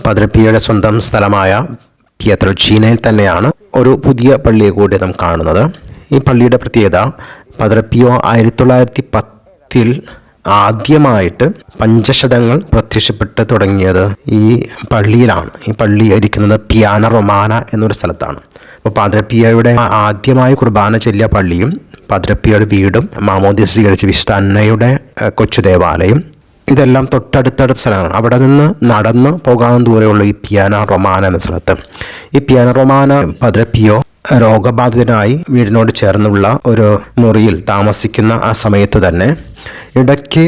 പദ്രെ പിയോയുടെ സ്വന്തം സ്ഥലമായ പിയത്രൽചീനയിൽ തന്നെയാണ് ഒരു പുതിയ പള്ളിയെ കൂടി നാം കാണുന്നത്. ഈ പള്ളിയുടെ പ്രത്യേകത, പദ്രെ പിയോ 1910 ആദ്യമായിട്ട് പഞ്ചശതങ്ങൾ പ്രത്യക്ഷപ്പെട്ട് തുടങ്ങിയത് ഈ പള്ളിയിലാണ്. ഈ പള്ളി ഇരിക്കുന്നത് പിയാന റൊമാന എന്നൊരു സ്ഥലത്താണ്. അപ്പോൾ പദ്രെ പിയോയുടെ ആദ്യമായി കുർബാന ചൊല്ലിയ പള്ളിയും പദ്രെ പിയോയുടെ വീടും മാമോദീസ സ്വീകരിച്ച വിശുദ്ധ അന്നയുടെ കൊച്ചു ദേവാലയം ഇതെല്ലാം തൊട്ടടുത്തടുത്ത സ്ഥലമാണ്. അവിടെ നിന്ന് നടന്ന് പോകാൻ ദൂരെയുള്ള ഈ പിയാന റൊമാന എന്ന സ്ഥലത്ത്, ഈ പിയാന റൊമാന പദ്രെ പിയോ രോഗബാധിതനായി വീടിനോട് ചേർന്നുള്ള ഒരു മുറിയിൽ താമസിക്കുന്ന ആ സമയത്ത് തന്നെ ഇടയ്ക്ക്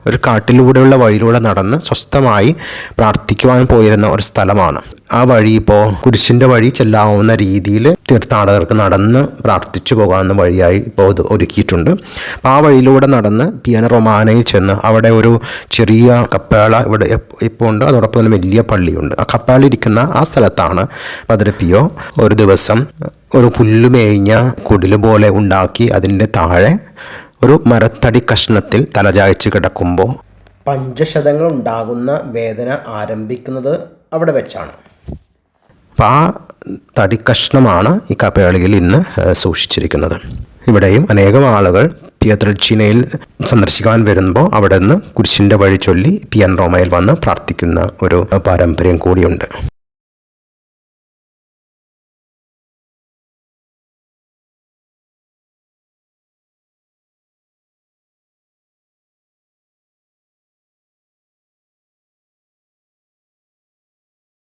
ഒരു കാട്ടിലൂടെയുള്ള വഴിയിലൂടെ നടന്ന് സ്വസ്ഥമായി പ്രാർത്ഥിക്കുവാൻ പോയിരുന്ന ഒരു സ്ഥലമാണ്. ആ വഴി ഇപ്പോൾ കുരിശിൻ്റെ വഴി ചെല്ലാവുന്ന രീതിയിൽ തീർത്ഥാടകർക്ക് നടന്ന് പ്രാർത്ഥിച്ചു പോകാവുന്ന വഴിയായി ഇപ്പോൾ ഇത് ഒരുക്കിയിട്ടുണ്ട്. അപ്പോൾ ആ വഴിയിലൂടെ നടന്ന് പിയാന റൊമാനയിൽ ചെന്ന് അവിടെ ഒരു ചെറിയ കപ്പേള ഇവിടെ ഇപ്പോൾ ഉണ്ട്. അതോടൊപ്പം തന്നെ വലിയ പള്ളിയുണ്ട്. ആ കപ്പേള ഇരിക്കുന്ന ആ സ്ഥലത്താണ് പദ്രെ പിയോ ഒരു ദിവസം ഒരു പുല്ലുമേഞ്ഞ കുടില് പോലെ ഉണ്ടാക്കി അതിൻ്റെ താഴെ ഒരു മരത്തടി കഷ്ണത്തിൽ തലചായ്ച്ച് കിടക്കുമ്പോൾ പഞ്ചശതങ്ങൾ ഉണ്ടാകുന്ന വേദന ആരംഭിക്കുന്നത് അവിടെ വെച്ചാണ്. അപ്പോൾ ആ തടിക്കഷ്ണമാണ് ഈ കപ്പേളയിൽ ഇന്ന് സൂക്ഷിച്ചിരിക്കുന്നത്. ഇവിടെയും അനേകം ആളുകൾ പിയത്രൽചീനയിൽ സന്ദർശിക്കാൻ വരുമ്പോൾ അവിടെ നിന്ന് കുരിശിൻ്റെ വഴി ചൊല്ലി പിയാന റൊമാനയിൽ വന്ന് പ്രാർത്ഥിക്കുന്ന ഒരു പാരമ്പര്യം കൂടിയുണ്ട്.